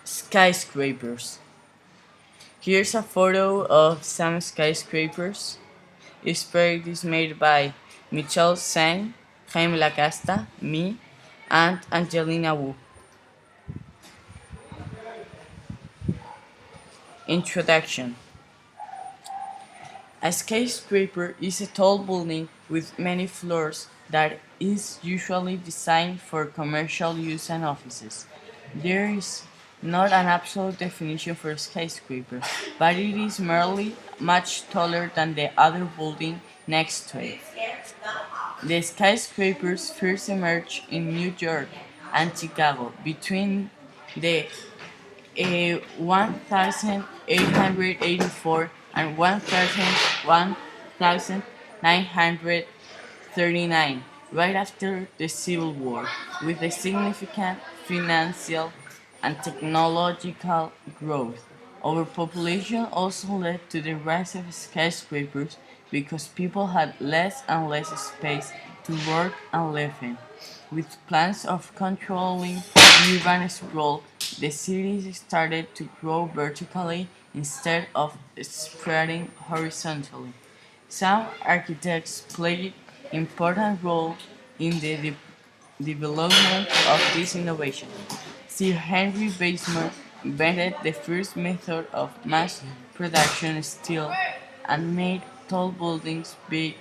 Skyscrapers. Here's a photo of some skyscrapers. This project is made by Michelle Sang, Jaime Lacasta, me, and Angelina Wu. Introduction. A skyscraper is a tall building with many floors that is usually designed for commercial use and offices. There is not an absolute definition for a skyscraper, but it is merely much taller than the other building next to it. The skyscrapers first emerged in New York and Chicago between the 1884 and 1939, right after the Civil War, with a significant financial and technological growth. Overpopulation also led to the rise of skyscrapers because people had less and less space to work and live in. With plans of controlling urban sprawl, the cities started to grow vertically instead of spreading horizontally. Some architects played important role in the development of this innovation. Sir Henry Bessemer invented the first method of mass production steel and made tall buildings big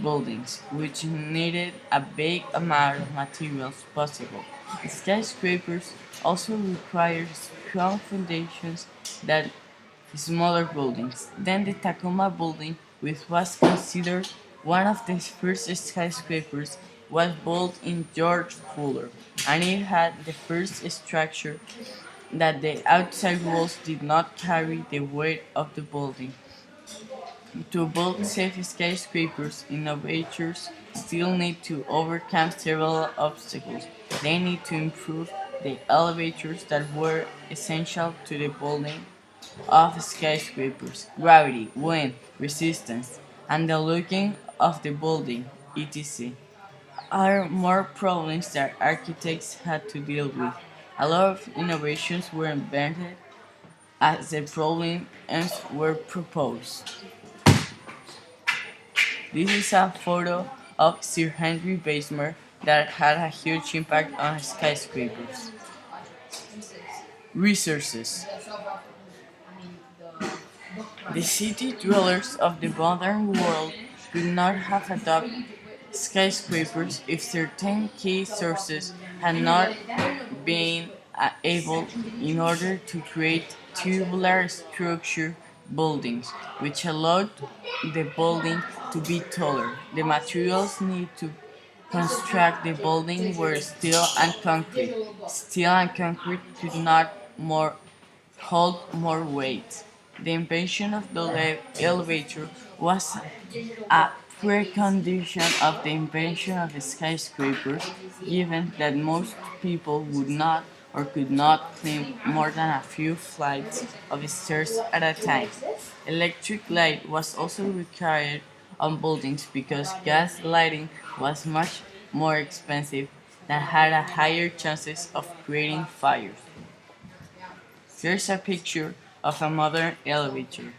buildings, which needed a big amount of materials possible. Skyscrapers also require strong foundations that smaller buildings. Then the Tacoma building, which was considered one of the first skyscrapers, was built in George Fuller, and it had the first structure that the outside walls did not carry the weight of the building. To build safe skyscrapers, innovators still need to overcome several obstacles. They need to improve the elevators that were essential to the building of skyscrapers, gravity, wind, resistance, and the looking of the building, etc. are more problems that architects had to deal with. A lot of innovations were invented as the problems were proposed. This is a photo of Sir Henry Bessemer that had a huge impact on skyscrapers. Resources. The city dwellers of the modern world could not have adopted skyscrapers if certain key sources had not been able in order to create tubular structure buildings, which allowed the building to be taller. The materials needed to construct the building were steel and concrete. Steel and concrete could not more hold more weight. The invention of the elevator was a precondition of the invention of skyscrapers, given that most people would not or could not climb more than a few flights of stairs at a time. Electric light was also required on buildings because gas lighting was much more expensive and had a higher chances of creating fires. Here's a picture of a modern elevator.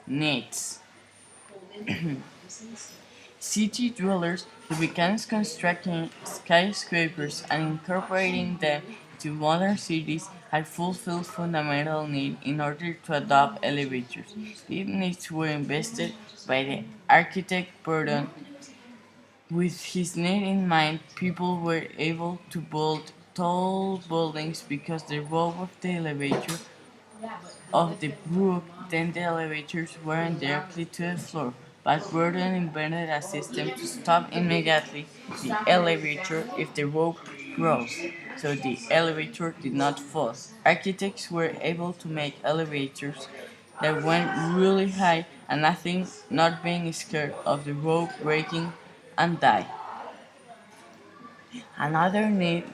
Needs. City dwellers who began constructing skyscrapers and incorporating them into modern cities had fulfilled fundamental need in order to adopt elevators. These needs were invested by the architect Burton. With his need in mind, people were able to build tall buildings because the rope of the elevator of the brook, then the elevators weren't directly to the floor. But Burton invented a system to stop immediately the elevator if the rope broke, so the elevator did not fall. Architects were able to make elevators that went really high and nothing not being scared of the rope breaking and die. Another need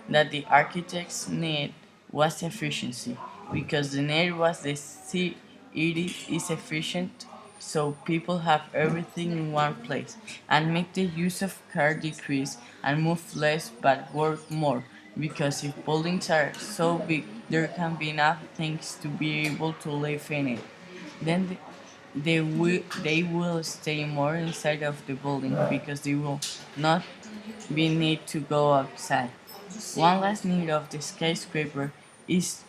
that the architects need was efficiency, because the need was the city is efficient, so people have everything in one place, and make the use of car decrease and move less but work more. because if buildings are so big, there can be enough things to be able to live in it. Then they will stay more inside of the building because they will not be need to go outside. One last need of the skyscraper is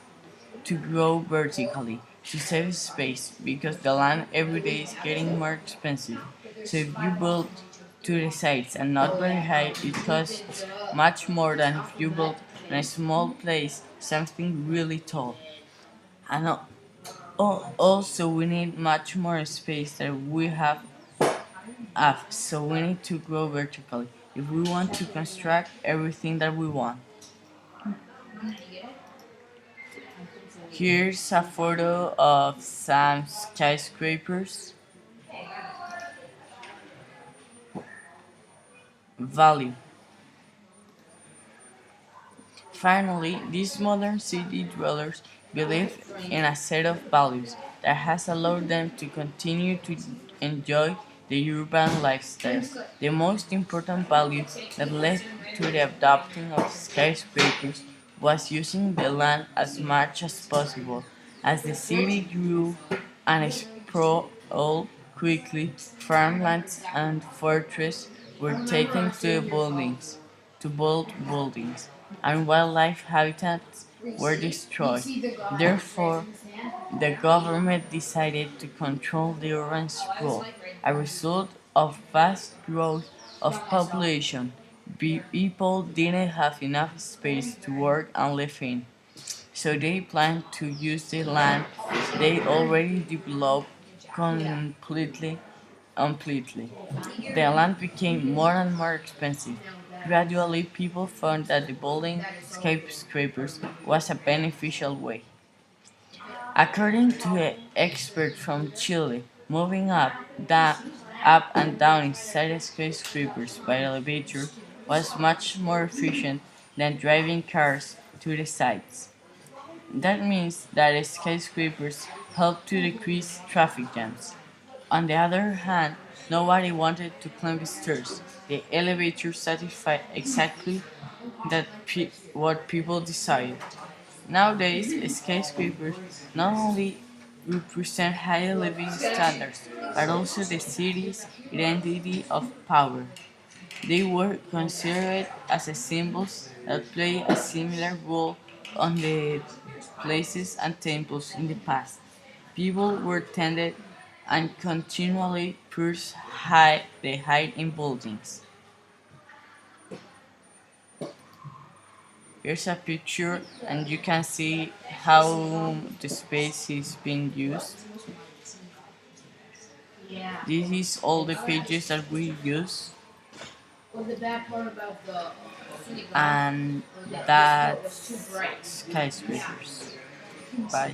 to grow vertically to save space because the land every day is getting more expensive. So if you build to the sides and not very high, it costs much more than if you build in a small place something really tall. And also we need much more space than we have up, so we need to grow vertically if we want to construct everything that we want. Here's a photo of some skyscrapers. Value. Finally, these modern city dwellers believe in a set of values that has allowed them to continue to enjoy the urban lifestyle. The most important value that led to the adopting of skyscrapers was using the land as much as possible. As the city grew and sprawled quickly, farmlands and forests were taken to build buildings, and wildlife habitats were destroyed. Therefore, the government decided to control the urban sprawl. A result of vast growth of population, people didn't have enough space to work and live in, so they planned to use the land they already developed completely completely. The land became more and more expensive. Gradually, people found that the building skyscrapers was a beneficial way. According to an expert from Chile, moving up and down inside skyscrapers by elevator was much more efficient than driving cars to the sites. That means that skyscrapers help to decrease traffic jams. On the other hand, nobody wanted to climb the stairs. The elevator satisfied exactly what people desired. Nowadays, skyscrapers not only represent higher living standards, but also the city's identity of power. They were considered as a symbols that play a similar role on the places and temples in the past. People were tended and continually pushed the height in buildings. Here's a picture and you can see how the space is being used. This is all the pages that we use, and that's skyscrapers. Bye.